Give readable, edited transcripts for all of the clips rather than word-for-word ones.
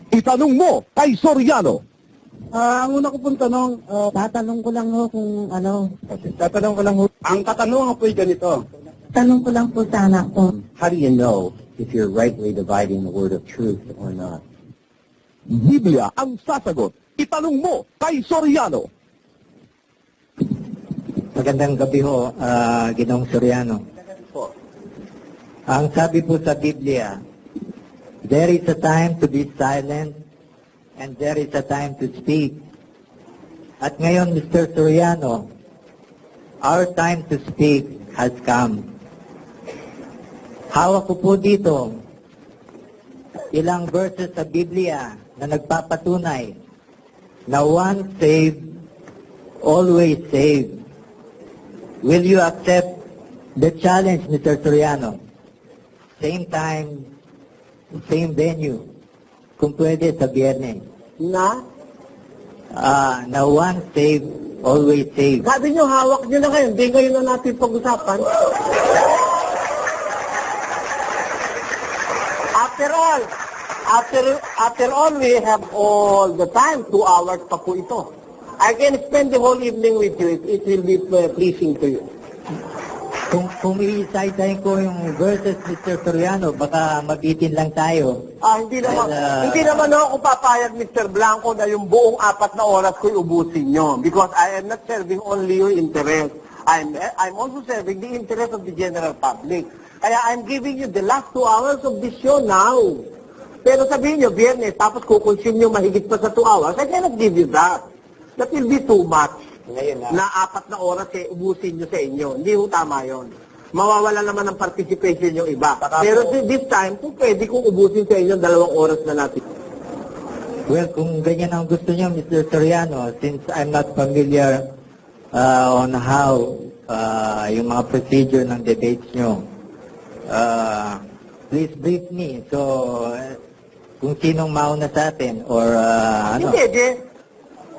Itanong mo kay Soriano. Ang una ko pong tanong, tatanong ko lang ho kung ano. Tatanong ko lang ho. Ang katanungan po ay ganito. Tanong ko lang po sana kung How do you know if you're rightly dividing the word of truth or not? Biblia ang sasagot. Itanong mo kay Soriano. Magandang gabi ho, Ginoong Soriano. Ang sabi po sa Biblia, there is a time to be silent and there is a time to speak. At ngayon, Mr. Soriano, our time to speak has come. Hawak ko po dito ilang verses sa Biblia na nagpapatunay na once saved, always saved. Will you accept the challenge, Mr. Soriano? Same time, same venue. Kung pwede sa Biyernes. na, Na once saved, always saved. sabi nyo, hawak nyo na kayo, hindi kayo na natin pag-usapan. After all, we have all the time, 2 hours pa po ito. I can spend the whole evening with you. It will be pleasing to you. Kung i-cite ko yung verses, Mr. Soriano, baka mabitin lang tayo. Hindi naman ako papayag, Mr. Blanco, na yung buong 4 na oras ko'y ubusin nyo. Because I am not serving only your interest. I'm also serving the interest of the general public. Kaya I'm giving you the last 2 hours of this show now. Pero sabihin nyo, Biyernes, tapos kukonsume nyo mahigit pa sa 2 hours, I cannot give you that. That will be too much. Ngayon Na 4 na oras ubusin nyo sa inyo. Hindi ho tama yun. Mawawala naman ng participation yung iba. Pero this time, kung pwede kong ubusin sa inyo 2 oras na natin. Well, kung ganyan ang gusto niyo, Mr. Soriano, since I'm not familiar on how yung mga procedure ng debates nyo, please brief me. So, kung sinong mauna sa atin or ano? Hindi.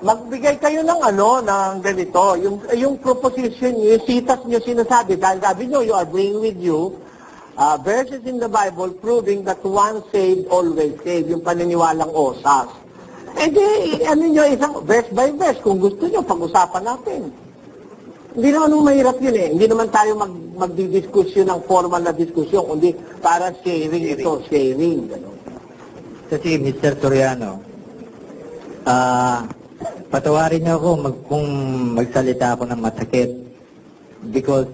Magbigay kayo ng ng ganito. Yung proposition nyo, yung citas nyo sinasabi. Dahil sabi nyo, you are bringing with you verses in the Bible proving that once saved, always saved. Yung paniniwalang osas. Eh di, isang verse by verse. Kung gusto nyo, pag-usapan natin. Hindi naman mahirap yun eh. Hindi naman tayo magdidiskusyon ng formal na diskusyon, kundi para sharing ito, sharing. Kasi, Mr. Soriano, patawarin niyo ako kung magsalita ako ng masakit because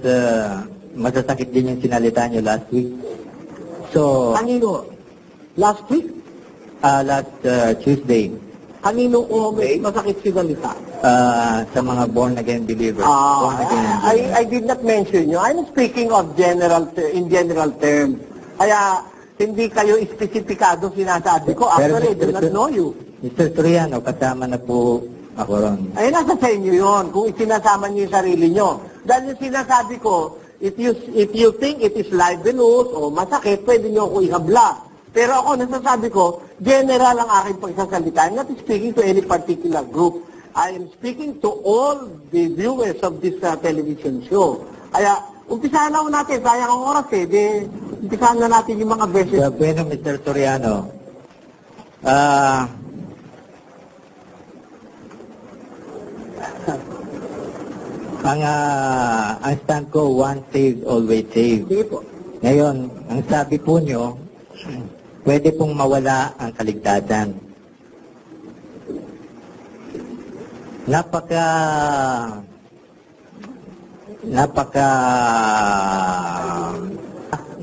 masasakit din yung sinalita niyo last week. So, Kanino? Last week? last Tuesday, Kanino masakit sinalita? sa mga born-again believers. I did not mention you. I'm speaking of in general terms. Kaya, hindi kayo espesipikado sinasabi ko. Actually, I do not know you. Mr. Soriano, kasama na po ako ron. Ay, nasa sa inyo yun. Kung isinasama niyo yung sarili niyo. Dahil yung sinasabi ko, if you think it is libelous o masakit, pwede niyo ako ihabla. Pero ako, nasasabi ko, general ang aking pagsasalita. I'm not speaking to any particular group. I am speaking to all the viewers of this television show. Kaya, umpisahan na natin. Sayang ang oras eh. Umpisahan na natin yung mga verses. Bueno, Mr. Soriano, ang stand ko, once saved, always saved. Sige po. Ngayon, ang sabi po nyo, pwede pong mawala ang kaligtasan.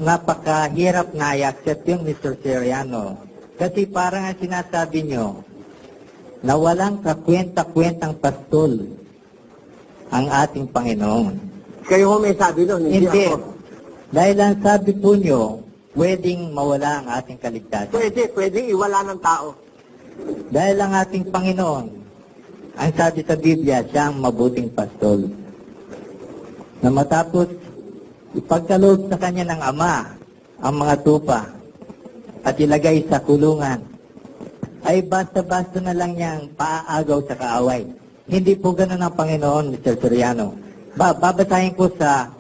Napakahirap na i-accept yung Mr. Soriano. Kasi parang ang sinasabi nyo, na walang kakwenta-kwentang pastol ang ating Panginoon. Kayo ho may sabi doon, hindi ako. Dahil ang sabi po nyo, pwedeng mawala ang ating kaligtasan. Pwedeng iwala ng tao. Dahil ang ating Panginoon, ang sabi sa Biblia, siya ang mabuting pastol. Na matapos ipagkaloob sa kanya ng Ama ang mga tupa at ilagay sa kulungan, ay basta-basta na lang niyang paaagaw sa kaaway. Hindi po ganun ang Panginoon, Mr. Soriano. Babasahin ko sa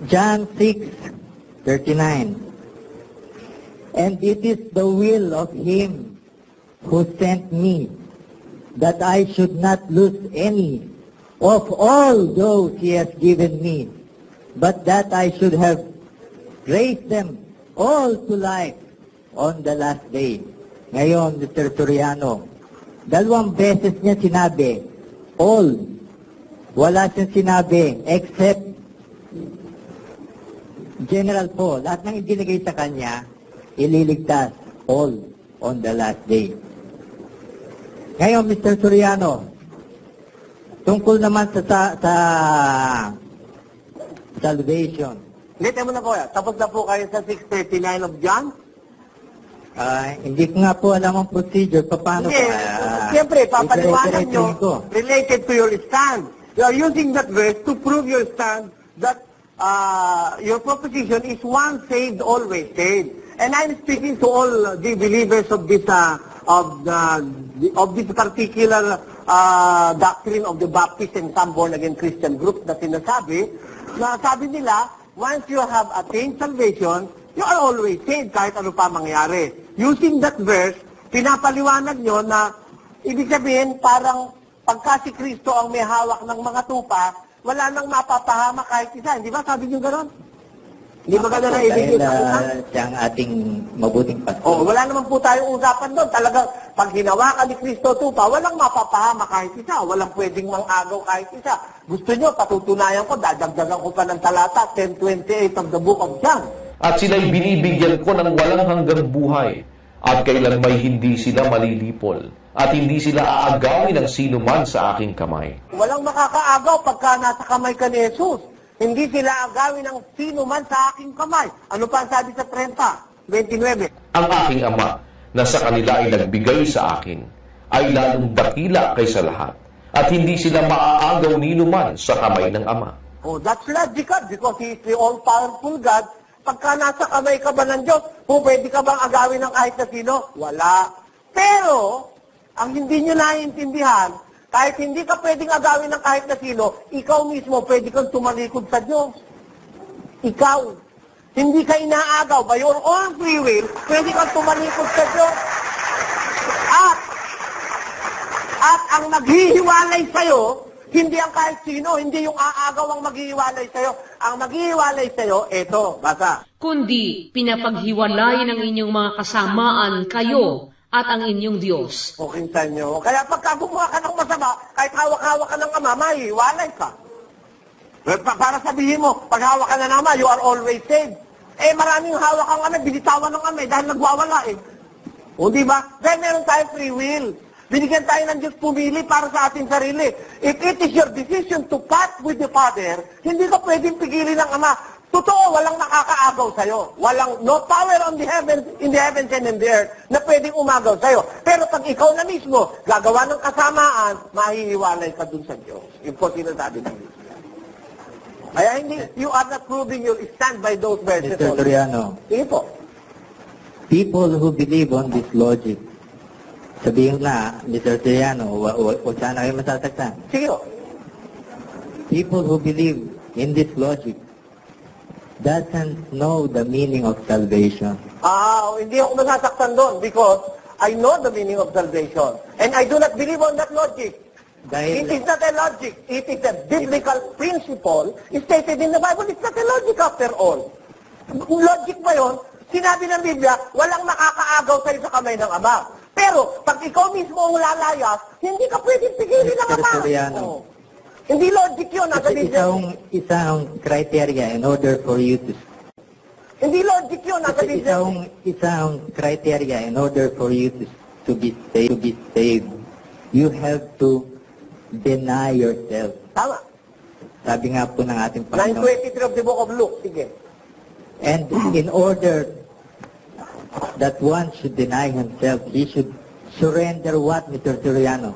John 6:39. And it is the will of him who sent me, that I should not lose any of all those he has given me, but that I should have raised them all to life on the last day. Ngayon, Mr. Soriano, 2 beses niya sinabi, all. Wala siyang sinabi, except General po, lahat ng ibinigay sa kanya, ililigtas, all on the last day. Ngayon, Mr. Soriano, tungkol naman sa salvation. Ulitin mo na po yan. Tapos na po kayo sa 6:39 of John? Hindi ko nga po alam ang procedure, paano Hindi. Siyempre, papaliwanag nyo ko. related to your stand. You are using that verse to prove your stand that your proposition is once saved, always saved. And I'm speaking to all the believers of this particular doctrine of the Baptist and some born-again Christian group na sinasabi, na sabi nila, once you have attained salvation, you are always saved kahit ano pa mangyari. Using that verse, pinapaliwanag nyo na ibig sabihin parang pagka si Kristo ang may hawak ng mga tupa, wala nang mapapahama kahit isa. Hindi ba? Sabi nyo gano'n? Hindi ba gano'n na ibigay sa usapan? Siya ang ating mabuting pastor. Oh, wala naman po tayong usapan doon. Talagang pag hinawakan ni Kristo tupa, walang mapapahama kahit isa. Walang pwedeng mangagaw kahit isa. Gusto nyo, patutunayan ko, dadagdagan ko pa ng talata, 10:28 of the book of John. At sila'y binibigyan ko ng walang hanggang buhay, at kailan may hindi sila malilipol, at hindi sila aagawin ng sino man sa aking kamay. Walang makakaagaw pagka nasa kamay ka ni Jesus. Hindi sila agawin ng sino man sa aking kamay. Ano pa ang sabi sa 30:29? Ang aking Ama, na sa kanila ay nagbigay sa akin, ay lalong dakila kaysa lahat, at hindi sila maaagaw nino man sa kamay ng Ama. Oh, that's logical because He is the all-powerful God. Pagka nasa kamay ka ba ng Diyos, pwede ka bang agawin ng kahit na sino? Wala. Pero, ang hindi nyo naiintindihan, kahit hindi ka pwedeng agawin ng kahit na sino, ikaw mismo pwede kang tumalikod sa Diyos. Ikaw. Hindi ka inaagaw. By your own free will, pwede kang tumalikod sa Diyos. At ang maghihiwalay sa'yo, hindi ang kahit sino, hindi yung aagaw ang maghihiwalay sa'yo. Ang maghihiwalay sa'yo, eto, basa. Kundi pinapaghiwalayan ng inyong mga kasamaan kayo at ang inyong Diyos. O kinsan nyo. Kaya pagka gumawa ka ng masama, kahit hawak-hawak ka ng Ama, mahihiwalay ka. Para sabihin mo, pag hawak ka na ng Ama, you are always saved. Maraming hawak ang Ama, binitawan ng Ama dahil nagwawala O di ba? Dahil meron tayong free will. Binigyan tayo ng Diyos pumili para sa ating sarili. If it is your decision to part with the Father, hindi ka pwedeng pigilin ng Ama. Totoo, walang nakakaagaw sa'yo. Walang, no power on the heavens, in the heavens and in the earth na pwedeng umagaw sa'yo. Pero pag ikaw na mismo, gagawa ng kasamaan, mahihiwalay ka dun sa Diyos. Yun po sinasabi ng Diyos. Kaya hindi, you are not proving your stand by those verses. Mr. Soriano, Sige po. people who believe on this logic, sabihin na, Mr. Soriano, huwag sana kayo masasaktan. Sige po. People who believe in this logic doesn't know the meaning of salvation. Hindi ako masasaktan doon because I know the meaning of salvation. And I do not believe on that logic. Dahil, It is not a logic. It is a biblical principle stated in the Bible. It's not a logic after all. Logic ba yun? Sinabi ng Biblia, walang makakaagaw sa'yo sa kamay ng Ama. Pero, pag ikaw mismo ang lalayas, hindi ka pwedeng pigilin ng Ama. Soriano. Hindi logic yun. Nasa Biblia. isang criteria in order for you to Hindi logic yun. Nasa Biblia. isang criteria in order for you to be saved. You have to deny yourself. Tama. Sabi nga po ng ating Panginoon. 9:23 of the book of Luke. Sige. And in order that one should deny himself, he should surrender what, Mr. Soriano?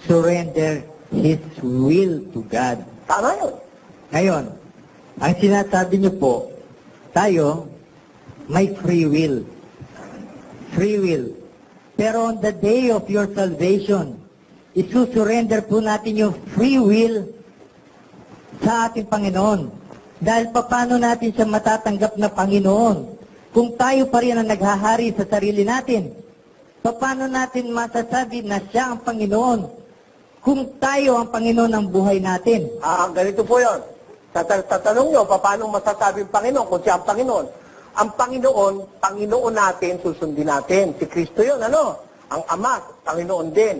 Surrender his will to God. Tama yun. Ngayon, ang sinasabi niyo po, tayo may free will. Free will. Pero on the day of your salvation, isusurrender po natin yung free will sa ating Panginoon. Dahil paano natin siya matatanggap na Panginoon? kung tayo pa rin ang naghahari sa sarili natin? Paano natin masasabi na siya ang Panginoon kung tayo ang Panginoon ng buhay natin? Ganito po yun. Tatanong nyo, paano masasabing Panginoon kung siya ang Panginoon? Ang Panginoon natin, susundin natin. Si Kristo yun, ano? Ang Ama, Panginoon din.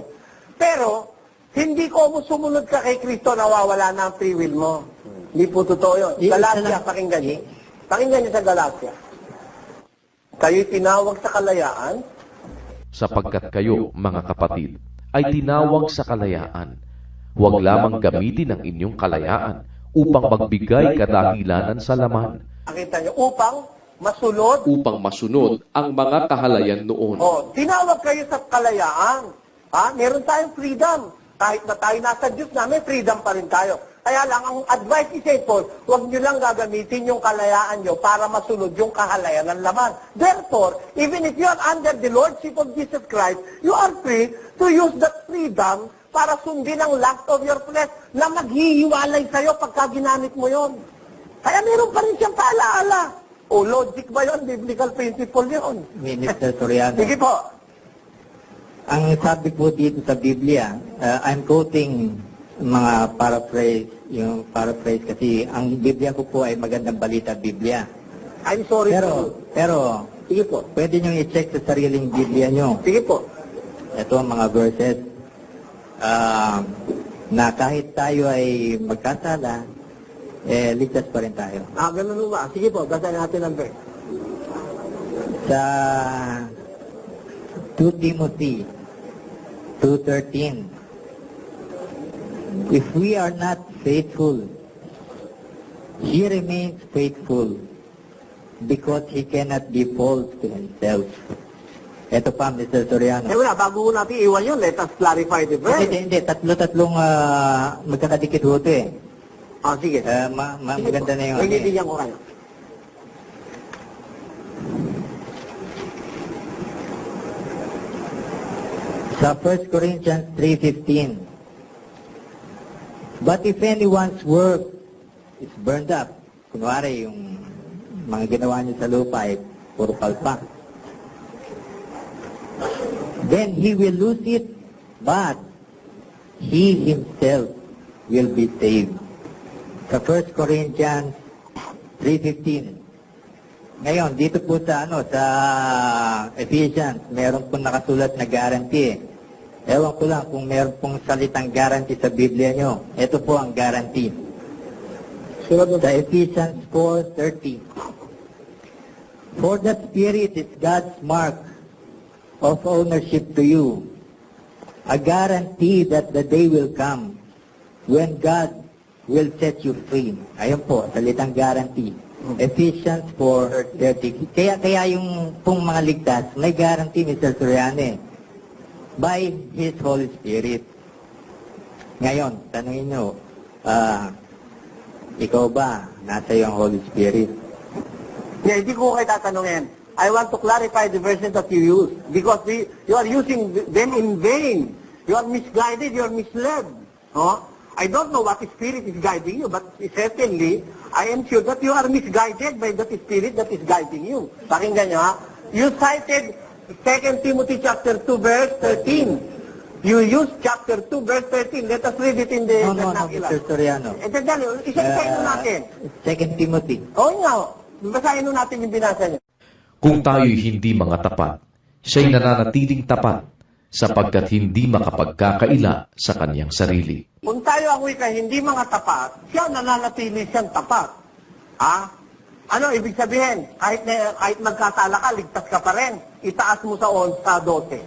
Pero, hindi ko mo sumunod ka kay Kristo, nawawala na ang free will mo. Hindi po totoo yun. Galatia, pakinggan niyo. Pakinggan niyo sa Galatia. Kayo'y tinawag sa kalayaan. Sapagkat kayo, mga kapatid, ay tinawag sa kalayaan. Huwag lamang gamitin ang inyong kalayaan upang magbigay kadahilanan sa laman. Nakita niyo, upang masunod ang mga kahalayan noon. Tinawag kayo sa kalayaan. Meron tayong freedom. Kahit na tayo nasa Diyos na, may freedom pa rin tayo. Kaya lang, ang advice ni St. Paul, huwag nyo lang gagamitin yung kalayaan nyo para masunod yung kahalayan ng laman. Therefore, even if you are under the Lordship of Jesus Christ, you are free to use that freedom para sundin ang lust of your flesh na maghihiwalay sa'yo pagka ginamit mo yon. Kaya meron pa rin siyang paalaala. Logic ba yun? Biblical principle yun. Minister Soriano. Sige po. Ang sabi po dito sa Biblia, I'm quoting mga paraphrase kasi ang Biblia ko po ay Magandang Balita Biblia. I'm sorry. Pero, sige po. pwede nyo i-check sa sariling Biblia nyo. Sige po. Ito ang mga verses na kahit tayo ay magkasala, ligtas pa rin tayo. Ganun ba? Sige po, basahin natin ang verse. Sa 2 Timothy 2:13, if we are not faithful, he remains faithful because he cannot be false to himself. Ito pa, Mr. Soriano. Wala, bago natin iwan yun, let us clarify the verse. Hindi. Tatlong magkakadikit ho ito eh. Sige. Maganda na yung Bigyan ko kayo. Sa 1 Corinthians 3:15, but if anyone's work is burned up, kunwari yung mga ginawa niyo sa lupa ay puro palpa, then he will lose it, but he himself will be saved. Sa 1 Corinthians 3:15. Ngayon, dito po sa sa Ephesians, meron po nakasulat na guarantee. Ewan ko lang kung meron pong salitang guarantee sa Biblia nyo. Ito po ang guarantee. Sa Ephesians 4:30. For the Spirit is God's mark of ownership to you, a guarantee that the day will come when God will set you free. Ayun po, salitang guarantee. Ephesians 4:30. Kaya yung pong mga ligtas, may guarantee, Mr. Soriano, by His Holy Spirit. Ngayon, tanungin nyo, ikaw ba, nasa iyo ang Holy Spirit? Hindi ko kayo tatanungin. I want to clarify the verses that you use because you are using them in vain. You are misguided, you are misled. I don't know what spirit is guiding you, but certainly, I am sure that you are misguided by that spirit that is guiding you. Pakinggan nyo, ha? You cited 2 Timothy chapter 2, verse 13. You use chapter 2, verse 13. Let us read it in the No, Mr. Soriano. Isa-isayin natin. 2 Timothy. Nga. Basahin natin yung binasa niyo. Kung tayo'y hindi mga tapat, siya'y nananatiling tapat sapagkat hindi makapagkakaila sa kanyang sarili. Kung tayo ang wika hindi mga tapat, siya nananatili siyang tapat. Ano ibig sabihin? Kahit magkasala ka, ligtas ka pa rin. Itaas mo sa 12.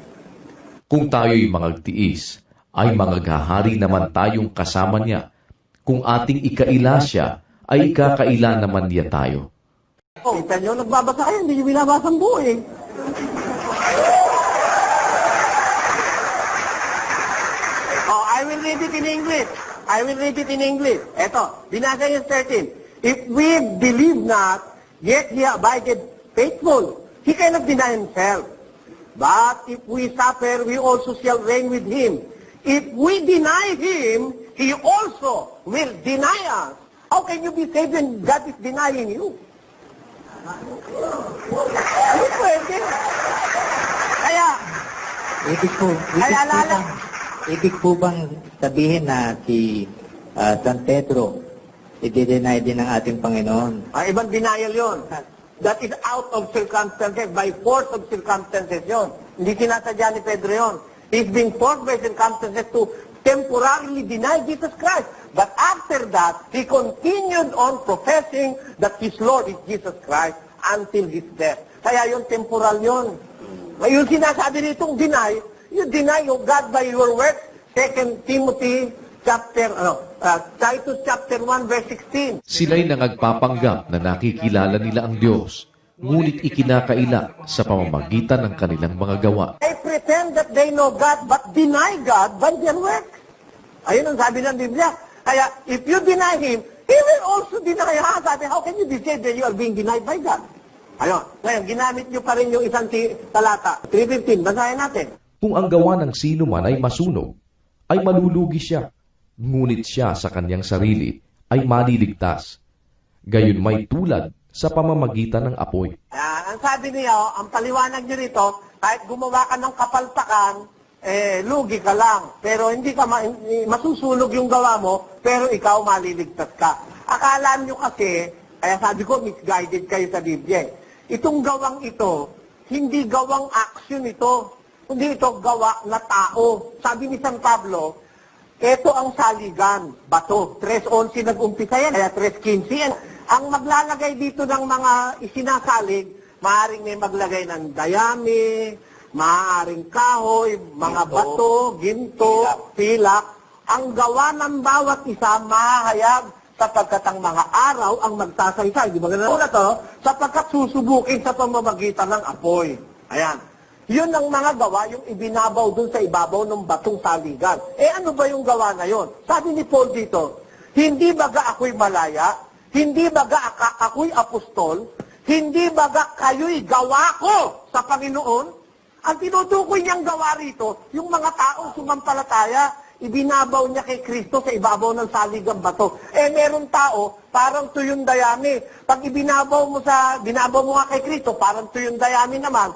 Kung tayo'y magtiis, ay magaghahari naman tayong kasama niya. Kung ating ikaila siya, ay ikakaila naman niya tayo. Kita nyo, nagbabasa kayo, hindi nyo binabasa ang buo eh. I will read it in English. Eto, binasa niyo 13. If we believe not, yet he abided faithful. He cannot deny himself. But if we suffer, we also shall reign with him. If we deny him, he also will deny us. How can you be saved when God is denying you? Ano pwede? Kaya, Ibig po bang sabihin na si San Pedro, i-deny din ng ating Panginoon? ibang denial yon. That is out of circumstances, by force of circumstances yon. Hindi sinasadya ni Pedro yon. He's being forced by circumstances to temporarily deny Jesus Christ. But after that, he continued on professing that his Lord is Jesus Christ until his death. Kaya yung temporal yon. Yung sinasabi nitong deny, you deny your God by your works. 2 Timothy Titus chapter 1 verse 16. Sila'y nangagpapanggap na nakikilala nila ang Diyos, ngunit ikinakaila sa pamamagitan ng kanilang mga gawa. They pretend that they know God but deny God by their works. Ayun ang sabi ng Biblia. Kaya if you deny Him, He will also deny us. Sabi, how can you be said that you are being denied by God? Ayun. Ngayon, ginamit nyo pa rin yung isang talata. 3:15. Basahin natin. Kung ang gawa ng sino man ay masunog, ay malulugi siya, ngunit siya sa kanyang sarili ay maliligtas. Gayon may tulad sa pamamagitan ng apoy. Ang sabi niya, ang paliwanag niyo rito, kahit gumawa ka ng kapalpakan, lugi ka lang. Pero hindi ka masusunog yung gawa mo, pero ikaw maliligtas ka. Akala niyo kasi, kaya sabi ko, misguided kayo sa Biblia. Itong gawang ito, hindi gawang action ito. Hindi ito gawa na tao. Sabi ni San Pablo, ito ang saligan, bato. 3:11 nag-umpisa yan, kaya 3:15 yan. Ang maglalagay dito ng mga isinasalig, maaaring may maglagay ng dayami, maaaring kahoy, mga bato, ginto, pilak. Ang gawa ng bawat isa, mahayag, sapagkat ang mga araw ang magsasaysay. Di ba ganun na to? Sapagkat susubukin sa pamamagitan ng apoy. Ayan. Yun ang mga gawa, yung ibinabaw dun sa ibabaw ng batong saligan. Ano ba yung gawa na yun? Sabi ni Paul dito, hindi baga ako'y malaya, hindi baga ako'y apostol, hindi baga kayo'y gawa ko sa Panginoon. Ang tinutukoy niyang gawa rito, yung mga taong sumampalataya, ibinabaw niya kay Kristo sa ibabaw ng saligang bato. Meron tao, parang tuyong dayami. Pag binabaw mo nga kay Kristo, parang tuyong dayami naman.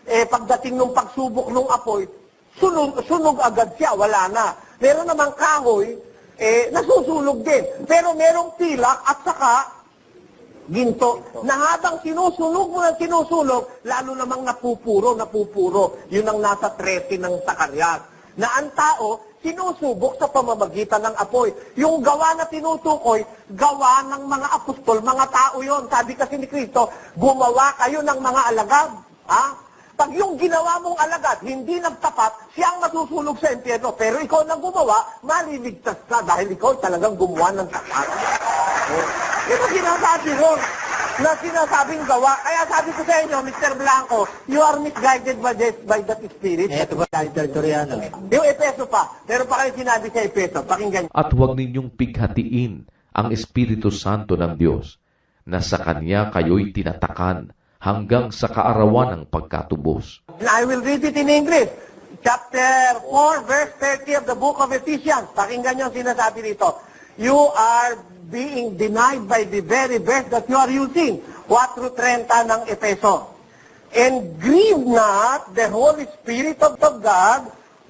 Pagdating nung pagsubok nung apoy, sunog agad siya, wala na. Meron namang kahoy, nasusunog din. Pero merong pilak at saka ginto, na habang sinusunog mo ng sinusunog, lalo namang napupuro. Yun ang nasa 13 ng Zacarias. Na ang tao, sinusubok sa pamamagitan ng apoy. Yung gawa na tinutukoy, gawa ng mga apostol, mga tao yon. Sabi kasi ni Kristo, gumawa kayo ng mga alagad. Pag yung ginawa mong alagad, hindi nagtapat, siyang masusunog sa impyerno. Pero ikaw na gumawa, maliligtas ka dahil ikaw talagang gumawa ng tapat. Ito sinasabi ko, na sinasabing gawa. Kaya sabi ko sa inyo, Mr. Blanco, you are misguided by that spirit. Ito ba tayo Tertulliano? Yung Epeso pa. Pero pa kayo sinabi sa Epeso, pakinggan. At huwag ninyong pighatiin ang Espiritu Santo ng Diyos, na sa Kanya kayo'y tinatakan hanggang sa kaarawan ng pagkatubos. I will read it in English. Chapter 4, verse 30 of the book of Ephesians. Pakinggan nyo ang sinasabi dito. You are being denied by the very verse that you are using. 4:30 ng Epeso. And grieve not the Holy Spirit of God,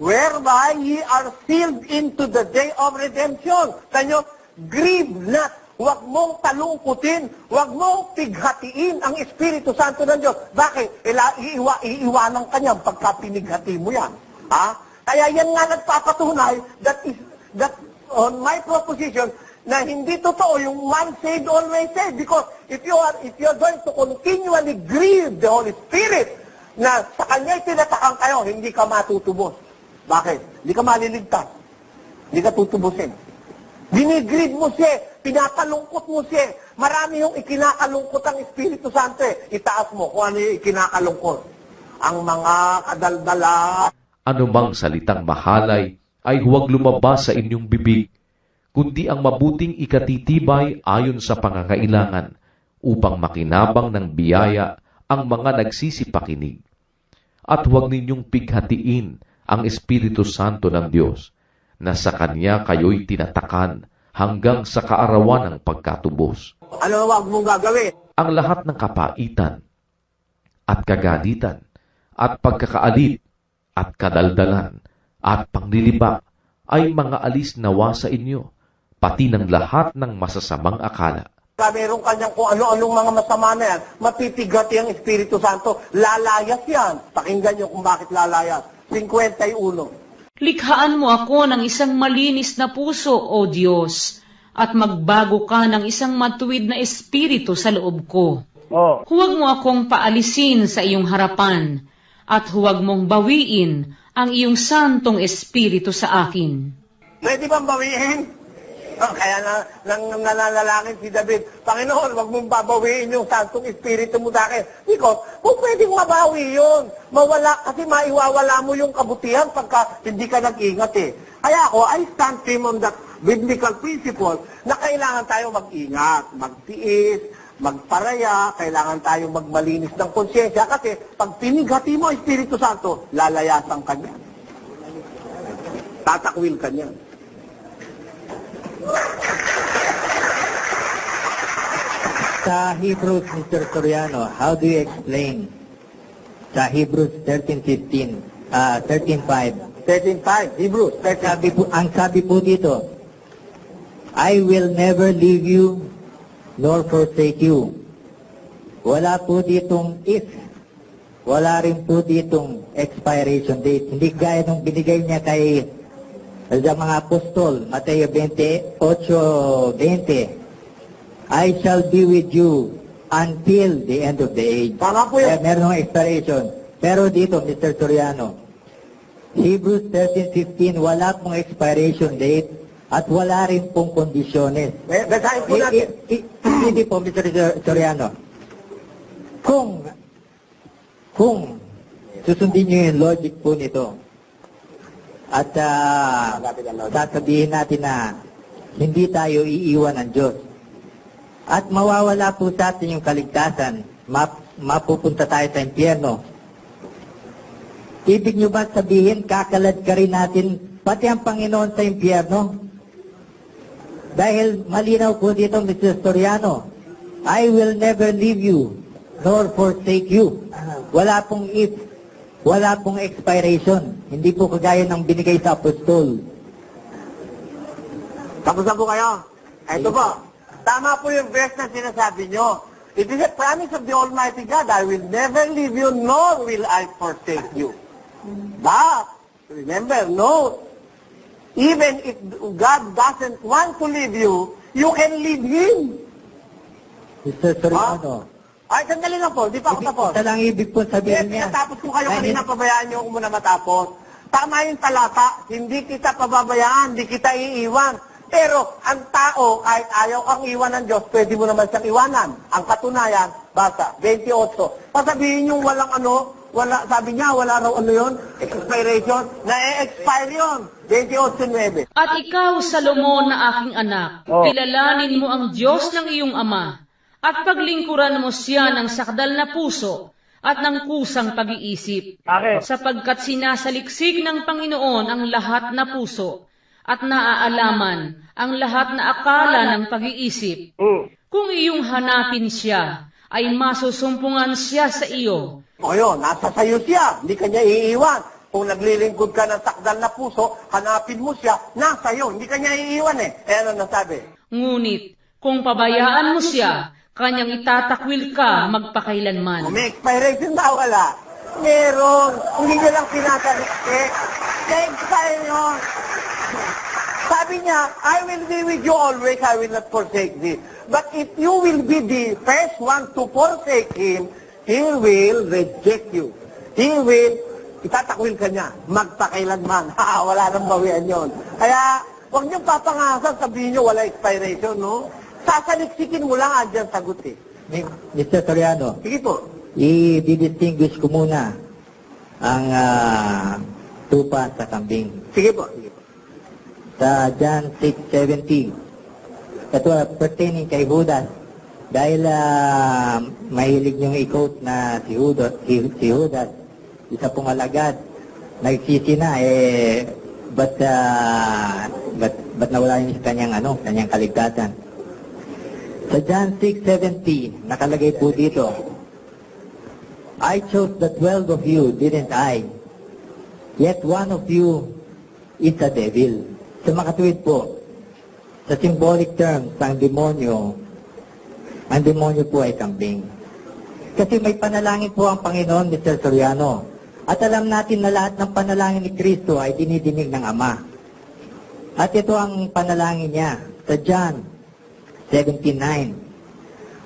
whereby ye are sealed into the day of redemption. Tanyo, grieve not. Huwag mong talungkutin, huwag mong pighatiin ang Espiritu Santo ng Diyos. Bakit? Iiwanan ka niyan pagka pinighati mo yan. Kaya yan nga nagpapatunay that on my proposition na hindi totoo yung once saved, always saved. Because if you are going to continually grieve the Holy Spirit na sa Kanya'y tinatakan kayo, hindi ka matutubos. Bakit? Hindi ka maliligtas. Hindi ka tutubusin. Dinigrid mo siya, pinakalungkot mo siya. Marami yung ikinakalungkot ang Espiritu Santo. Itaas mo kung ano yung ikinakalungkot. Ang mga kadaldala. Ano bang salitang mahalay ay huwag lumabas sa inyong bibig, kundi ang mabuting ikatitibay ayon sa pangangailangan, upang makinabang ng biyaya ang mga nagsisipakinig. At huwag ninyong pighatiin ang Espiritu Santo ng Diyos, na sa Kanya kayo'y tinatakan hanggang sa kaarawan ng pagkatubos. Ano wag mong gagawin? ang lahat ng kapaitan at kagalitan at pagkakaalit at kadaldalan at pangliliba ay mga alis nawa sa inyo, pati ng lahat ng masasamang akala. Meron kanyang kung ano-anong mga masama na yan, matitigati ang Espiritu Santo. Lalayas yan. Pakinggan nyo kung bakit lalayas. 51. Likhaan mo ako ng isang malinis na puso, O Diyos, at magbago ka ng isang matuwid na espiritu sa loob ko. Huwag mo akong paalisin sa iyong harapan, at huwag mong bawiin ang iyong santong espiritu sa akin. Pwede bang bawiin? Kaya nananalangin si David, Panginoon, wag mong babawiin yung santong espiritu mo sa akin. Because, kung pwedeng mabawi yun, mawala, kasi maiwawala mo yung kabutihan pagka hindi ka nag-ingat eh. Kaya ako, I stand firm on that biblical principle na kailangan tayo mag-ingat, magtiis, magparaya, kailangan tayong magmalinis ng konsyensya kasi pag pinighati mo ang Espiritu Santo, lalayasan ka niya. Tatakwil ka niya. Sa Hebrews, Mr. Soriano, how do you explain sa Hebrews 13:5, 13:5, Hebrews. ang sabi po dito, I will never leave you nor forsake you. Wala po ditong if. Wala rin po ditong expiration date. Hindi gaya nung binigay niya kay sa mga apostol, Mateo 28:20. I shall be with you until the end of the age. Tama po yun. Meron ng expiration. Pero dito, Mr. Soriano, Hebrews 13:15, wala pong expiration date at wala rin pong kondisyones. Basahin po natin. Hindi po, Mr. Soriano. Kung susundin niyo yung logic po nito, at sasabihin natin na hindi tayo iiwan ng Diyos, at mawawala po sa atin yung kaligtasan, mapupunta tayo sa impyerno. Ibig nyo ba sabihin, kakalad ka rin natin, pati ang Panginoon sa impyerno? Dahil malinaw po dito, Mr. Soriano, I will never leave you, nor forsake you. Wala pong if, wala pong expiration. Hindi po kagaya ng binigay sa apostol. Tapos na po kayo. Ito po. Tama po yung verse na sinasabi nyo. It is a promise of the Almighty God, I will never leave you, nor will I forsake you. But, remember, no, even if God doesn't want to leave you, you can leave Him. Mr. Soriano, Ay, sandali lang po, di pa ako tapos. Ito lang ibig po sabihin niya. Tapos ko kayo kanina, pabayaan nyo kung muna matapos. Tama yung talata, hindi kita pababayaan, hindi kita iiwan. Pero ang tao, kahit ayaw kang iwan ng Diyos, pwede mo naman siyang iwanan. Ang katunayan, basa, 28. Pasabihin yung walang sabi niya, wala raw expiration, na-expire yun. 28:9. At ikaw, Salomon na aking anak, kilalanin mo ang Diyos ng iyong ama, at paglingkuran mo siya ng sakdal na puso at ng kusang pag-iisip. Sapagkat sinasaliksik ng Panginoon ang lahat na puso, at naaalaman ang lahat na akala ng pag-iisip. Kung iyong hanapin siya, ay masusumpungan siya sa iyo. O yun, nasa sayo siya, hindi kanya iiwan. Kung naglilingkod ka ng sakdal na puso, hanapin mo siya, nasa iyo, hindi kanya iiwan eh. Eh ano nasabi? Ngunit, kung pabayaan mo siya, kanyang itatakwil ka magpakailanman. May expiration na wala. Meron. Hindi nyo lang sinasaliksik. Na-expire yun. Sabi niya, I will be with you always, I will not forsake thee. But if you will be the first one to forsake Him, He will reject you. He will, itatakwil ka niya, magpakailanman. Wala nang bawian yun. Kaya, huwag niyong papangasan, sabihin niyo, wala expiration, no? Sasaliksikin mo lang, andyan sagot eh. Mr. Soriano, Sige po. i-distinguish ko muna ang tupa sa kambing. Sige po. Sige po. Sa John 6:70, ito pertaining kay Judas. Dahil mahilig niyong i-quote na si Judas, isa pong alagad, nagsisi na, ba't nawala niya sa kanyang kaligtasan? Sa John 6:70, nakalagay po dito, I chose the 12 of you, didn't I? Yet one of you is a devil. Sa makatuwid po, sa symbolic terms, ang demonyo po ay kambing. Kasi may panalangin po ang Panginoon, Mr. Soriano. At alam natin na lahat ng panalangin ni Kristo ay dinidinig ng Ama. At ito ang panalangin niya sa John 17:9.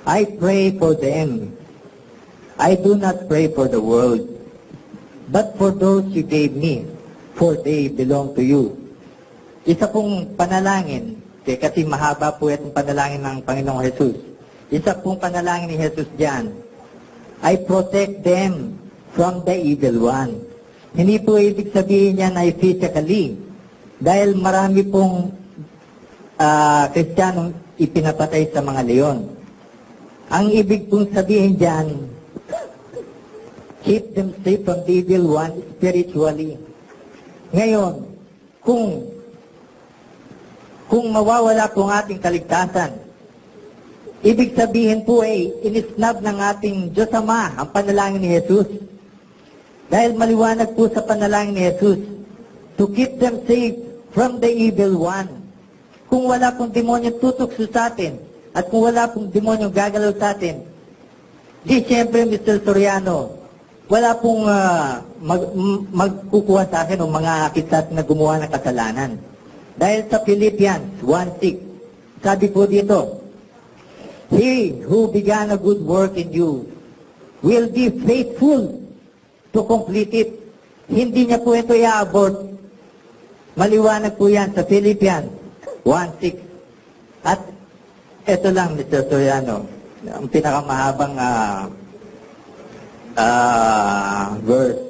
I pray for them. I do not pray for the world, but for those you gave me, for they belong to you. Isa pong panalangin, kasi mahaba po itong panalangin ng Panginoong Jesus. Isa pong panalangin ni Jesus diyan, I protect them from the evil one. Hindi po ibig sabihin niya na physically, dahil marami pong Kristiyanong ipinapatay sa mga leon. Ang ibig pong sabihin diyan, keep them safe from the evil one spiritually. Ngayon, kung mawawala po ang ating kaligtasan, ibig sabihin po ay inisnab ng ating Diyos Ama ang panalangin ni Jesus. Dahil maliwanag po sa panalangin ni Jesus, to keep them safe from the evil one. Kung wala pong demonyo tutukso sa atin, at kung wala pong demonyo gagalaw sa atin, di siyempre, Mr. Soriano, wala pong magkukuha sa akin o mga akit na gumawa ng kasalanan. Dahil sa Philippians 1:6, sabi po dito, He who began a good work in you will be faithful to complete it. Hindi niya po ito i-abort. Maliwanag po yan sa Philippians 1:6. At ito lang, Mr. Soriano, ang pinakamahabang verse,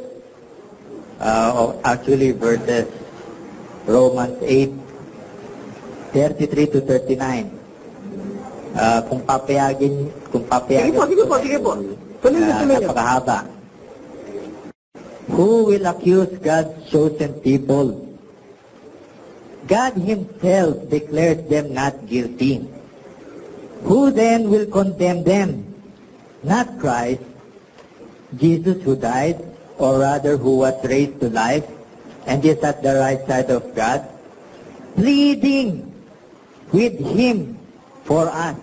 actually verses, Romans 8:33-39. Kung papayagin, Sige po. napakahaba. Who will accuse God's chosen people? God Himself declares them not guilty. Who then will condemn them? Not Christ, Jesus who died, or rather who was raised to life, and is at the right side of God, pleading with Him for us.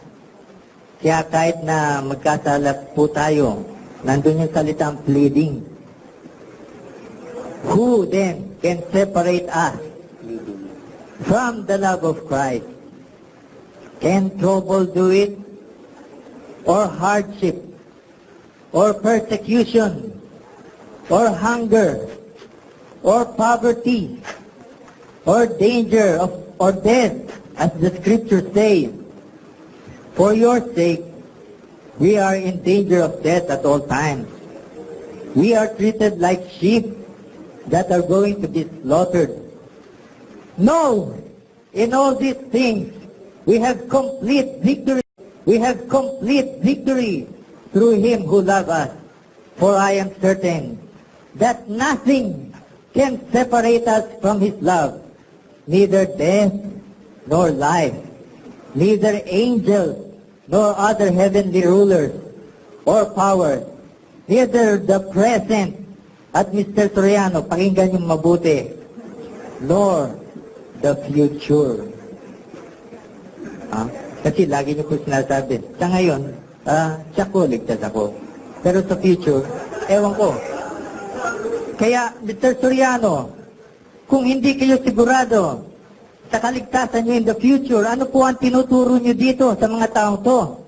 Kaya kahit na magkasalat po tayo, nandun yung salitang pleading. Who then can separate us from the love of Christ? Can trouble do it? Or hardship? Or persecution? Or hunger? Or poverty? Or danger or death, as the scripture says? For your sake, we are in danger of death at all times. We are treated like sheep that are going to be slaughtered. No! In all these things, we have complete victory. We have complete victory through Him who loves us. For I am certain that nothing can separate us from His love, neither death nor life, neither angels nor other heavenly rulers or powers, neither the present, at Mr. Soriano, pakinggan yung mabuti, nor the future. Kasi lagi niyo po sinasabi, sa ngayon, siya ko, ligtas ako. Pero sa future, ewan ko. Kaya, Mr. Soriano, kung hindi kayo sigurado sa kaligtasan nyo in the future, ano po ang tinuturo nyo dito sa mga taong to?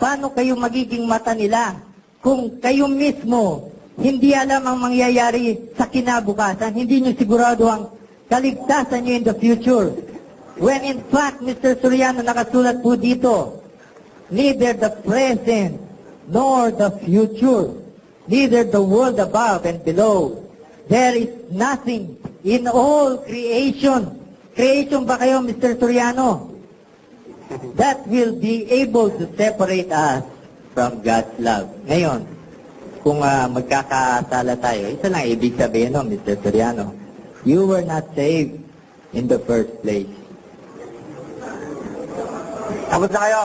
Paano kayo magiging mata nila kung kayo mismo hindi alam ang mangyayari sa kinabukasan, hindi nyo sigurado ang kaligtasan nyo in the future? When in fact, Mr. Soriano, nakasulat po dito, neither the present nor the future, neither the world above and below, there is nothing in all creation. Creation ba kayo, Mr. Soriano? That will be able to separate us from God's love. Ngayon, kung magkakasala tayo, isa lang ibig sabihin no, Mr. Soriano. You were not saved in the first place. Tapos na kayo.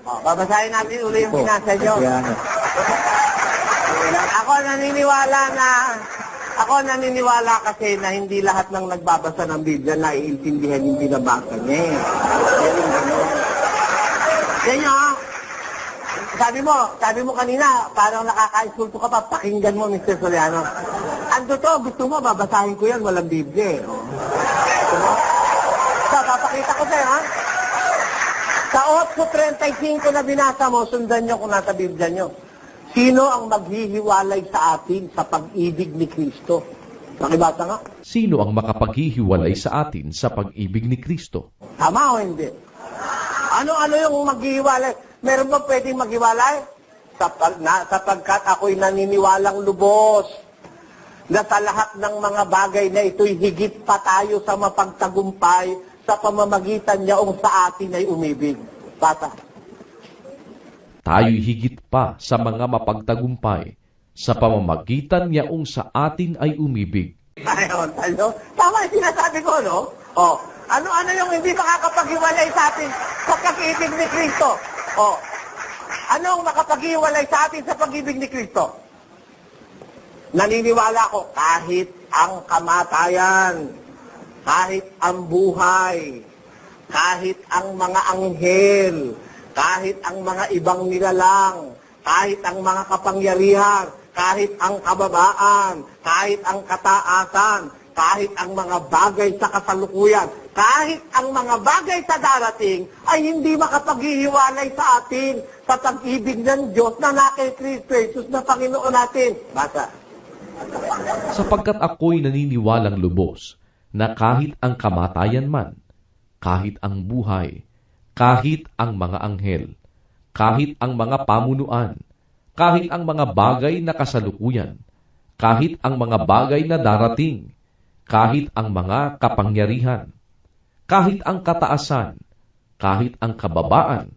Babasahin natin uli yung binasa nyo. Ayan. Ako naniniwala kasi na hindi lahat ng nagbabasa ng Biblia naiintindihan yung binabasa niya eh. Yan yun. Sabi mo kanina, parang nakaka-insulto ka pa, pakinggan mo, Mr. Soriano. Ang totoo, gusto mo, babasahin ko yan, walang Biblia eh. Gusto mo? So, papakita ko sa'yo, ha? Sa 8:35 na binasa mo, sundan nyo kung nasa Biblia nyo. Sino ang maghihiwalay sa atin sa pag-ibig ni Kristo? Nakibasa nga? Sino ang makapaghihiwalay sa atin sa pag-ibig ni Kristo? Tama o hindi? Ano yung maghihiwalay? Meron ba pwedeng maghiwalay? Sapagkat ako'y naniniwalang lubos na sa lahat ng mga bagay na ito'y higit pa tayo sa mapagtagumpay sa pamamagitan niyaong sa atin ay umibig. Bata. Tayo'y higit pa sa mga mapagtagumpay sa pamamagitan niyaong sa atin ay umibig. Ayun, tama yung sinasabi ko, no? O, ano yung hindi makakapaghiwalay sa atin sa pag-ibig ni Kristo? O, ano ang makapaghiwalay sa atin sa pag-ibig ni Kristo? Naniniwala ko, kahit ang kamatayan, kahit ang buhay, kahit ang mga anghel, kahit ang mga ibang nilalang, kahit ang mga kapangyarihan, kahit ang kababaan, kahit ang kataasan, kahit ang mga bagay sa kasalukuyan, kahit ang mga bagay sa darating, ay hindi makapaghihiwalay sa atin sa pag-ibig ng Diyos na kay Kristo Jesus na Panginoon natin. Basta. Sapagkat ako'y naniniwalang lubos na kahit ang kamatayan man, kahit ang buhay, kahit ang mga anghel, kahit ang mga pamunuan, kahit ang mga bagay na kasalukuyan, kahit ang mga bagay na darating, kahit ang mga kapangyarihan, kahit ang kataasan, kahit ang kababaan,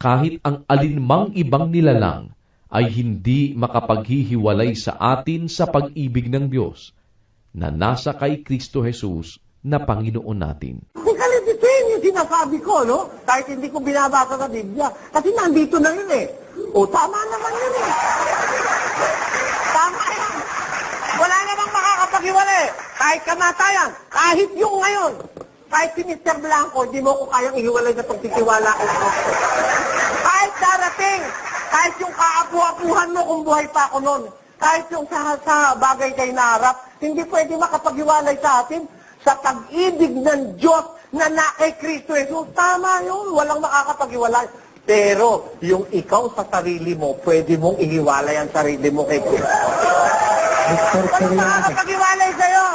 kahit ang alinmang ibang nilalang, ay hindi makapaghihiwalay sa atin sa pag-ibig ng Diyos na nasa kay Kristo Jesus na Panginoon natin. Kalitisin yung sinasabi ko, no? Kahit hindi ko binabasa sa Biblia. Kasi nandito na yun eh. O, tama naman yun eh. Tama yan. Wala namang makakapaghiwalay. Kahit kamatayan, kahit yung ngayon. Kahit si Mr. Blanco, hindi mo ko kayang ihiwalay sa pagtitiwala ko. Kahit darating, kahit yung kaapu-apuhan mo kung buhay pa ako noon, kahit yung sa bagay kay naharap, hindi pwede makapaghiwalay sa atin sa pag-ibig ng Diyos na kay Kristo Jesus. Tama yun, walang makakapaghiwalay. Pero yung ikaw sa sarili mo, pwede mong ihiwalay ang sarili mo kay Kristo. Walang makakapaghiwalay sa'yo.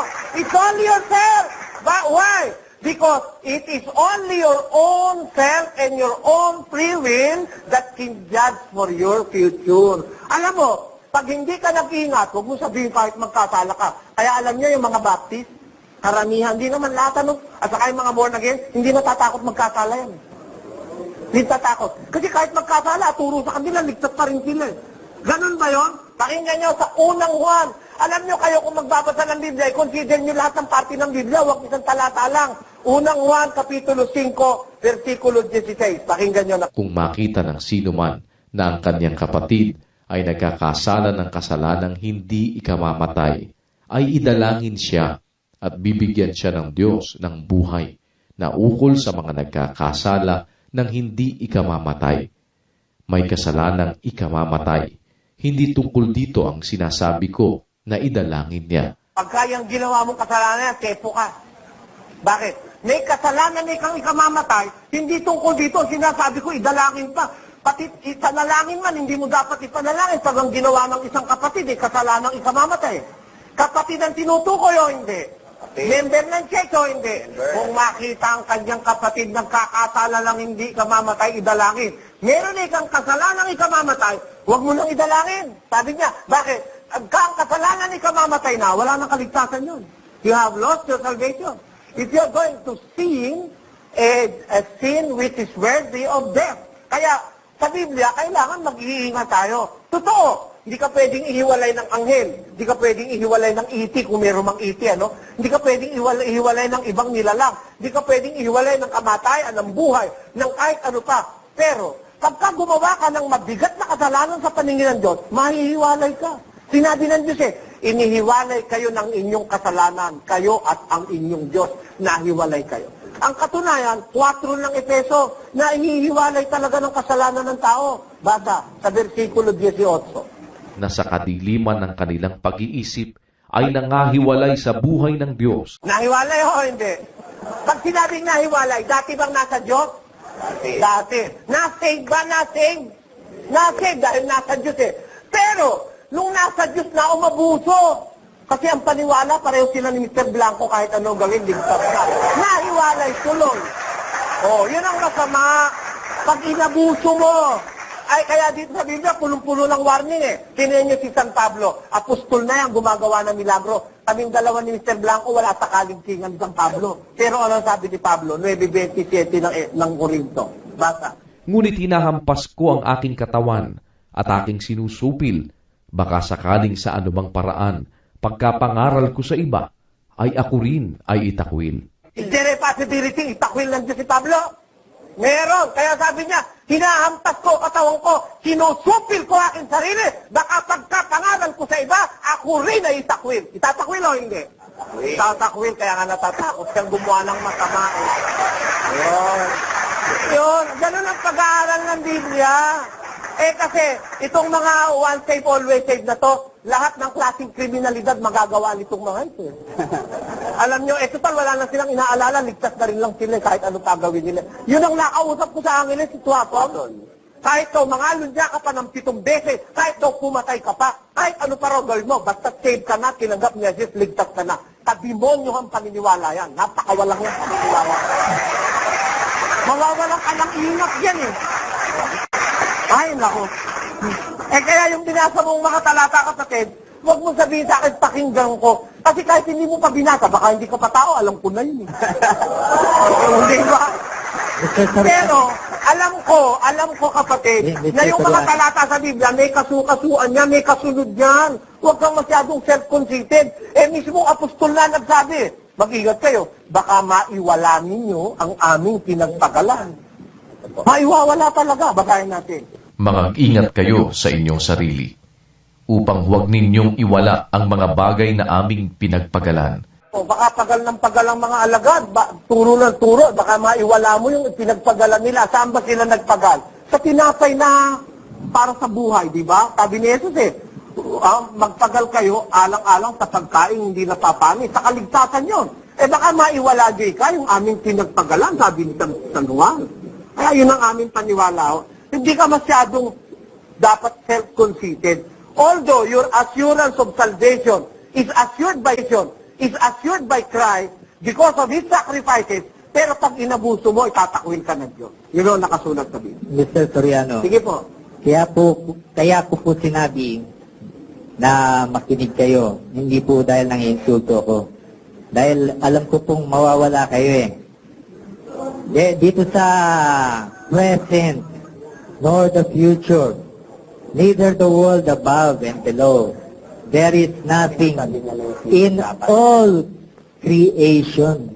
It's only yourself. But why? Because it is only your own self and your own free will that can judge for your future. Alam mo, pag hindi ka nag-iingat, huwag mo sabihin kahit magkasala ka. Kaya alam niyo yung mga Baptist, karamihan, hindi naman lahat, at saka yung mga born again, hindi natatakot magkasala yan. Hindi natatakot. Kasi kahit magkasala, turo sa kanila, ligtas pa rin sila. Ganun ba yun? Pakinggan nyo sa unang Juan. Alam nyo kayo kung magbabasa ng Biblia, consider nyo lahat ng parte ng Biblia, huwag isang talata lang. Unang Juan, Kapitulo 5, versikulo 16. Pakinggan nyo na. Kung makita ng sino man na ang kanyang kapatid ay nagkakasala ng kasalanang hindi ikamamatay, ay idalangin siya at bibigyan siya ng Diyos ng buhay na ukol sa mga nagkakasala ng hindi ikamamatay. May kasalanang ikamamatay. Hindi tungkol dito ang sinasabi ko na idalangin niya. Pagka yung ginawa mong kasalanan, kepo ka. Bakit? May kasalanan na ikang ikamamatay, hindi tungkol dito. Sinasabi ko, idalangin pa. Pati ipanalangin man, hindi mo dapat ipanalangin pag ang ginawa ng isang kapatid, kasalanang ikamamatay. Kapatid ang tinutukoy o hindi? Member ng church o hindi? Kung makita ang kanyang kapatid nagkakasala lang hindi ikamamatay, idalangin. Meron ikang kasalanang ikamamatay, huwag mo nang idalangin. Sabi niya, bakit? Ang kasalanan ikamamatay na, wala nang kaligtasan yun. You have lost your salvation. If you're going to sin, a sin which is worthy of death. Kaya, sa Biblia, kailangan mag-iingat tayo. Totoo, hindi ka pwedeng ihiwalay ng anghel. Hindi ka pwedeng ihiwalay ng iti kung meron mang iti, ano? Hindi ka pwedeng ihiwalay ng ibang nilalang. Hindi ka pwedeng ihiwalay ng kamatayan, ng buhay, ng kahit ano pa. Pero, Pagka gumawa ka ng mabigat na kasalanan sa paningin ng Diyos, mahihiwalay ka. Sinabi ng Diyos inihiwalay kayo ng inyong kasalanan, kayo at ang inyong Diyos, nahiwalay kayo. Ang katunayan, 4 ng Efeso, na inihiwalay talaga ng kasalanan ng tao. Basa, sa versikulo 18. Na sa kadiliman ng kanilang pag-iisip ay nangahiwalay sa buhay ng Diyos. Nahiwalay o hindi? Pag sinabing nahiwalay, dati bang nasa Diyos? Dati. Nasave ba? Nasave? Nasave dahil nasa Diyos Pero, nung nasa Diyos na umabuso, kasi ang paniwala, pareho sila ni Mr. Blanco kahit anong gawin, ligtas ka. Nahiwalay tuloy. Yun ang masama. Pag inabuso mo, ay kaya dito sa Biblia, pulong-pulo ng warning Tingnan niyo si San Pablo, apostol na yan, gumagawa ng milagro. Kaming dalawa ni Mr. Blanco, wala sa kaligtingan ni San Pablo. Pero ano sabi ni Pablo? 9:27 ng Corinto. Basa. Ngunit hinahampas ko ang aking katawan at aking sinusupil, baka sakaling sa anumang paraan, pagkapangaral ko sa iba, ay ako rin ay itakwil. Is there a possibility itakwil ng Diyos si Pablo? Meron. Kaya sabi niya, hinahampas ko katawan ko, sinusupil ko aking sarili, baka pagkapangaral ko sa iba, ako rin ay itakwil. Itatakwil o hindi? Itatakwil, kaya nga natatakot siyang gumawa ng masama Yun. Ganun ang pag-aaral ng Biblia. Kasi itong mga once save, always save na to, lahat ng klaseng kriminalidad magagawa nitong mga ito. Alam nyo, total wala na silang inaalala, ligtas na rin lang sila kahit ano pa gawin nila. Yun ang nakausap ko sa Angeles, si Tuapon. Kahit daw mangalunja ka pa ng 7 beses, kahit daw pumatay ka pa, kahit ano pa raw gawin mo, basta save ka na, tinanggap niya Jesus, ligtas ka na. Kademonyo ang paniniwala yan. Napakawalang yung paniniwala. Mawawalang ka ng ingat yan Ay, naku. Kaya yung binasa mong mga talata, kapatid, huwag mo sabihin sa akin, pakinggan ko. Kasi kahit hindi mo pa binasa, baka hindi ka pa tao, alam ko na yun Hindi ba? Pero, alam ko kapatid, na yung mga talata sa Biblia, may kasukasuan niya, may kasunod niyan. Huwag kang masyadong self-conceited. Mismo apostol na nagsabi, mag-ingat kayo, baka maiwala ninyo ang aming pinagpagalan. Maiwawala talaga, bagayin natin. Mag-ingat kayo sa inyong sarili, upang huwag ninyong iwala ang mga bagay na aming pinagpagalan. Baka pagal ng pagal ang mga alagad, turo ng turo, baka maiwala mo yung pinagpagalan nila. Saan ba sila nagpagal? Sa tinapay na para sa buhay, di ba? Sabi ni Jesus magpagal kayo alang-alang sa pagkain, hindi napapani. Sa kaligtasan yun. Baka maiwala di ka yung aming pinagpagalan, sabi ni San Juan. Kaya yun ang aming paniwala. Hindi ka masyadong dapat self-conceited. Although your assurance of salvation is assured by Christ because of His sacrifices, pero pag inabuso mo, itatakwil ka ng Diyos. Yun ang nakasulat sa Biblia. Mr. Soriano, Sige po. kaya ko po sinabi na makinig kayo, hindi po dahil nang insulto ko. Dahil alam ko pong mawawala kayo dito sa present, nor the future, neither the world above and below. There is nothing in all creation.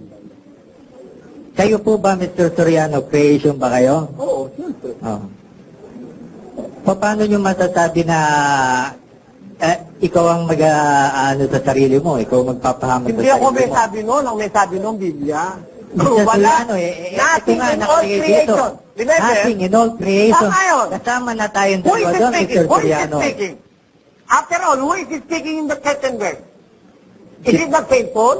Kayo po ba, Mr. Soriano, creation ba kayo? Oo, siyempre. Paano nyo masasabi na ikaw ang mag-ano sa sarili mo, ikaw magpapahamay sa Hindi sarili ako may mo? sabi noon, ang may sabi noong Biblia. Mr. Soriano, Nothing ito nga, in all nakalagay dito. creation. Remember? Nothing in all creation. Tama yun. Kasama na tayong Who is dalawa it doon, speaking? Mr. Who is it Soriano. speaking? After all, who is it speaking in the second verse? Is it not Saint Paul?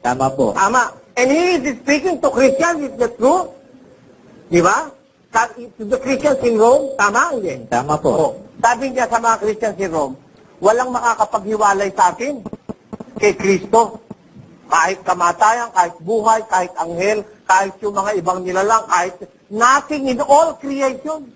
Tama po. Tama. And he is speaking to Christians, is that true? Di ba? To the Christians in Rome, tama hindi? Tama po. Oo. Sabi niya sa mga Christians in Rome, walang makakapaghiwalay sa atin kay Kristo. Kahit kamatayan, kahit buhay, kahit anghel, kahit yung mga ibang nilalang, kahit nothing in all creation.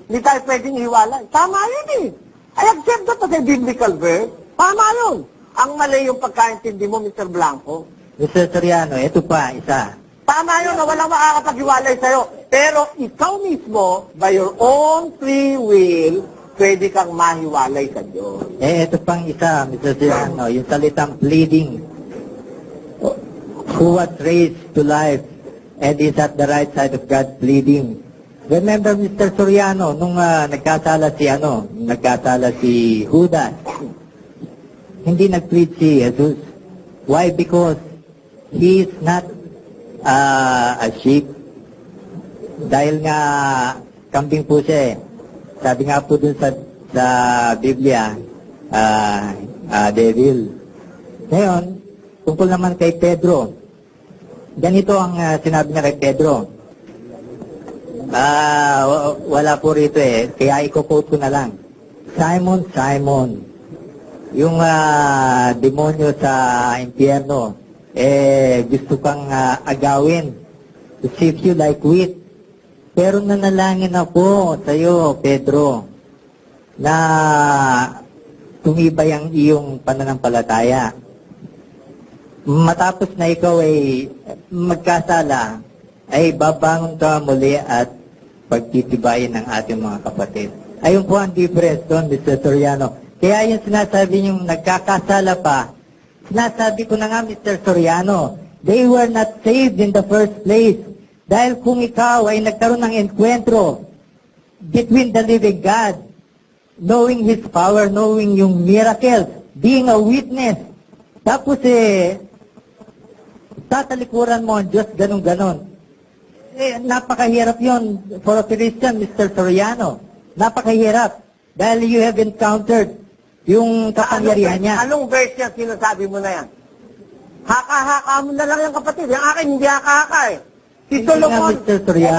Hindi tayo pwedeng hiwalay. Tama yun I accept that as a biblical verse. Tama yun. Ang mali yung pagkaintindi mo, Mr. Blanco. Mr. Soriano, ito pa, isa. Tama yun na walang makakapaghiwalay sa'yo. Pero ikaw mismo, by your own free will, pwede kang mahiwalay sa Diyos. Ito pang isa, Mr. Soriano, yung salitang pleading. Who was raised to life and is at the right side of God pleading. Remember, Mr. Soriano, nung nagkasala si Judas, hindi nag-plead si Jesus. Why? Because he is not a sheep. Dahil nga kambing po siya eh. Sabi nga po dun sa Biblia, devil. Ngayon, tungkol naman kay Pedro, ganito ang sinabi niya kay Pedro. Wala po rito eh. Kaya i-quote ko na lang. Simon, Simon, yung demonyo sa impyerno, gusto kang agawin to sift you like wheat. Pero nanalangin ako sa iyo, Pedro, na tumibay ang iyong pananampalataya. Matapos na ikaw ay magkasala, ay babangon ka muli at pagtitibayin ng ating mga kapatid. Ayun po ang difference doon, Mr. Soriano. Kaya yung sinasabi niyong nagkakasala pa, sinasabi ko na nga, Mr. Soriano, they were not saved in the first place. Dahil kung ikaw ay nagkaroon ng enkwentro between the living God, knowing His power, knowing yung miracles, being a witness, tapos tatalikuran mo ang Diyos ganun-ganon. Napakahirap yon for a Christian, Mr. Soriano. Napakahirap. Dahil you have encountered yung kapangyarihan niya. Anong verse yan sinasabi mo na yan? Haka-haka mo na lang yung kapatid. Yung akin, hindi haka-haka eh. Si Hindi Solomon, nga, Mr. Soriano.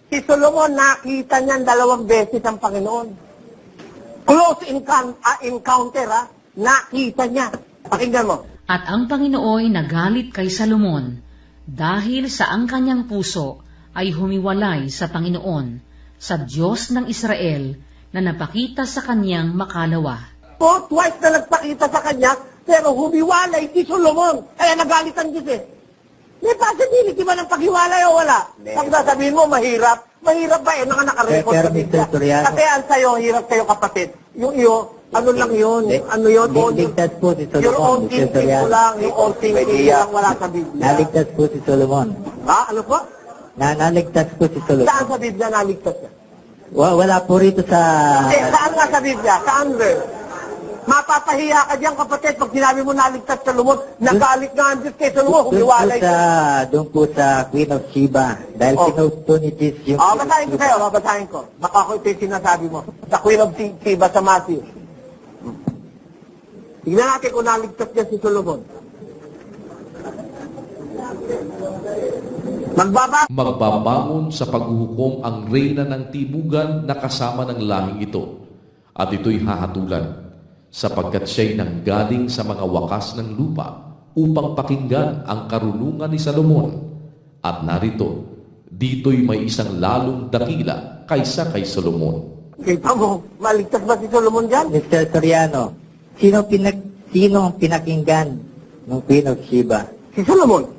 si Solomon, nakita niyan 2 beses ang Panginoon. Close encounter, ha? Nakita niya. Pakinggan mo. At ang Panginooy nagalit kay Salomon dahil sa ang kanyang puso ay humiwalay sa Panginoon, sa Diyos ng Israel, na napakita sa kanyang makalawa. Twice na nagpakita sa kanya, pero humiwalay si Solomon. Kaya nagalit ang Diyos eh. May possibility ba ng paghiwalay o wala? Pag sasabihin mo, mahirap. Mahirap ba eh? Naka-record Pero sa Biblia. Mr. Soriano. Kasi ang sa'yo, hirap sa'yo kapatid. Yung iyo, ano lang yun? Ano yun? Naligtas po si Your own Solomon, Mr. thinking mo Soriano. lang, yung own thinking lang wala sa Biblia. Naligtas po si Solomon. Ha? Ano po? Naligtas po si Solomon. Saan sa Biblia naligtas niya? Wala po rito sa... Saan nga sa Biblia? Saan verse? Mapapahiya ka diyan kapatid pag sinabi mo naligtas sa Solomon, nagalit nga ang Diyos kay Solomon, humiwalay siya. Doon po sa Queen of Sheba. Dahil pinost po ni Jesus yung... Babasahin ko sa'yo, babasahin ko. Baka ako ito yung sinasabi mo. Sa Queen of Sheba sa Matthew. Tignan natin kung naligtas niya si Solomon. Magbabangon sa paghuhukom ang reyna ng tibugan na kasama ng lahing ito, at ito'y hahatulan, sapagkat siya'y nanggaling sa mga wakas ng lupa upang pakinggan ang karunungan ni Salomon. At narito, dito'y may isang lalong dakila kaysa kay Solomon. Kita mo, maligtas ba si Solomon dyan? Mr. Soriano, sino ang pinakinggan ng Queen of Sheba? Si Solomon.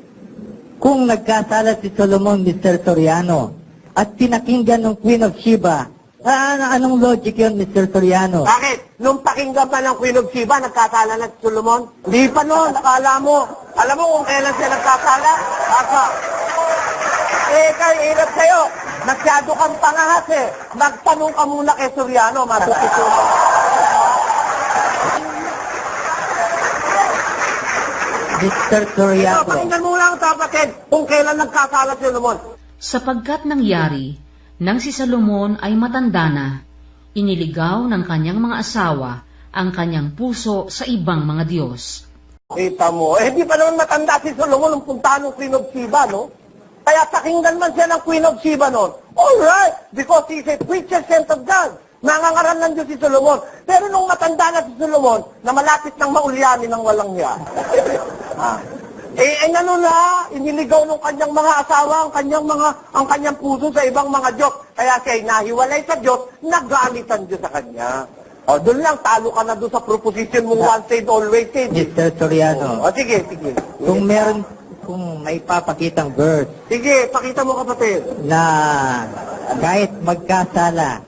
Kung nagkasala si Solomon, Mr. Soriano, at pinakinggan ng Queen of Sheba, anong logic yun, Mr. Soriano? Bakit? Nung pakinggan pa ng Queen of Sheba, nagkasala na si Solomon? Hindi pa noon, nakala mo. Alam mo kung kailan siya nagkasala? Asa? Kay hirap sa'yo. Masyado kang pangahas eh. Magtanong ka muna kay Soriano, matututunan. Mr. Soriano. Pakinggan mo lang, kapatid, kung kailan nagkasala si Solomon. Sapagkat nangyari, nang si Salomon ay matanda na, iniligaw ng kanyang mga asawa ang kanyang puso sa ibang mga Diyos. Kita mo, di pa naman matanda si Solomon nung puntahan ng Queen of Sheba, no? Kaya pakinggan man siya ng Queen of Sheba noon. Alright, because he's a preacher sent of God. Nangangaral ng Diyos si Solomon. Pero nung matanda na si Solomon, na malapit ng maulyanin ng walang hiya. Ano na, iniligaw ng kanyang mga asawa, ang kanyang puso sa ibang mga Diyos. Kaya siya'y nahiwalay sa Diyos, nagalit ang Diyos sa kanya. Doon lang, talo ka na doon sa proposition mong once saved, always saved. Mr. Soriano. Sige. Kung may papakitang verse Sige, pakita mo kapatid. na kahit magkasala,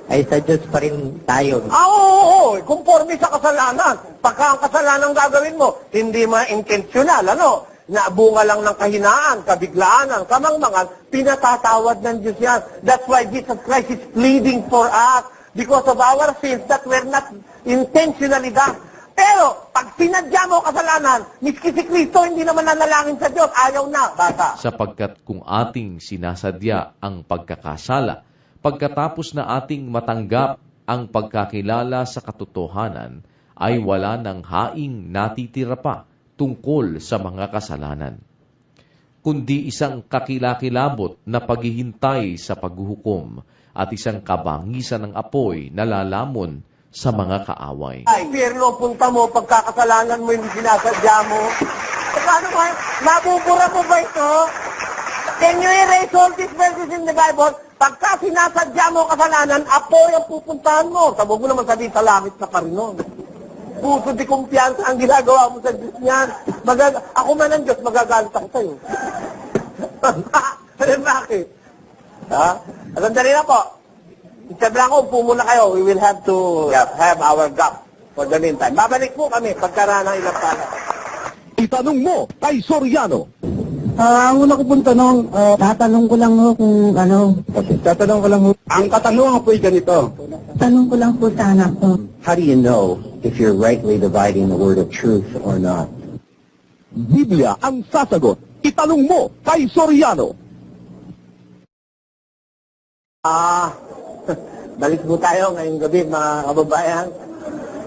ay sa Diyos pa rin tayo. Oo. Conforme sa kasalanan. Pagka ang kasalanan gagawin mo, hindi ma-intentional, ano? naabunga lang ng kahinaan, kabiglaan, kamangmangan, pinatatawad ng Diyos yan. That's why Jesus Christ is pleading for us because of our sins that were not intentionally done. Pero, pag sinadya mo kasalanan, miski si Kristo hindi naman nanalangin sa Diyos, ayaw na, bata. Sapagkat kung ating sinasadya ang pagkakasala, pagkatapos na ating matanggap ang pagkakilala sa katotohanan, ay wala ng haing natitira pa tungkol sa mga kasalanan, kundi isang kakilakilabot na paghihintay sa paghuhukom at isang kabangisan ng apoy na lalamon sa mga kaaway. Ay, Pierno, punta mo, pagkakasalanan mo, hindi sinasadya mo. Paano ba? Mabubura mo ba ito? Can you erase all these verses in the Bible? Pagka sinasadya mo kasalanan, apoy ang pupuntahan mo. Sabog mo naman sabihin sa langit na karinon. Puso di kumpiyansa ang ginagawa mo sa Diyos niyan. Ako man ang Diyos, magagalit ako sa'yo. Bakit? Ha? Sandali na po. Sabi lang ko, upo muna kayo. We will have to have our gap for the meantime. Babalik po kami pagkaraan ng ilang pala. Itanong mo kay Soriano. Ang una ko pong tanong, tatanong ko lang ho kung ano. Okay, tatanong ko lang ho. Ang katanungan po'y ganito. Tanong ko lang po sa anak ko. How do you know if you're rightly dividing the word of truth or not? Biblia ang sasagot. Itanong mo kay Soriano. Balik po tayo ngayong gabi, mga kababayan.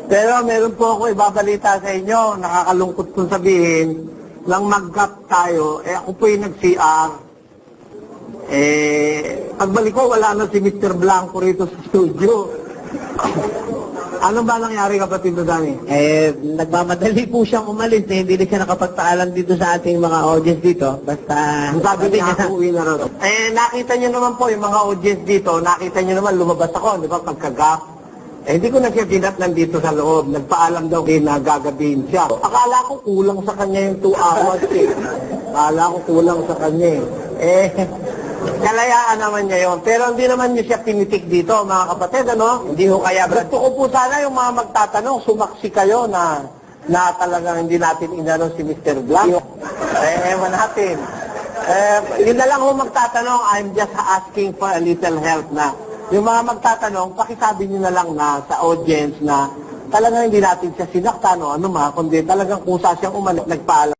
Pero meron po ako ibabalita sa inyo, nakakalungkot kong sabihin, lang mag-gap tayo, ako po yung nag-CR. Pagbalik ko, wala na si Mr. Blanco rito sa studio. Ano ba nangyari, kapatid Dani? Nagmamadali po siyang umalis na hindi na siya nakapagpaalam dito sa ating mga audience dito. Basta, Ang sabi niya, uuwi na raw. Nakita niyo naman po yung mga audience dito, nakita niyo naman lumabas ako, di ba, pagka-gap. Hindi ko na siya dinatnan dito sa loob. Nagpaalam daw din na gagabihin siya. Akala ko kulang sa kanya yung 2 hours eh. Akala ko kulang sa kanya eh. Kalayaan naman niya yun. Pero hindi naman niya siya pinitik dito, mga kapatid, ano? Hindi ko kaya. Gusto ko po sana yung mga magtatanong, sumaksi kayo na talagang hindi natin inano si Mr. Blanc. Ewan natin. Yun na lang ho magtatanong, I'm just asking for a little help na. Yung mga magtatanong, pakisabi niyo na lang na sa audience na talagang hindi natin siya sinaktan o ano kundi talagang kusa siyang umalis, nagpaalam.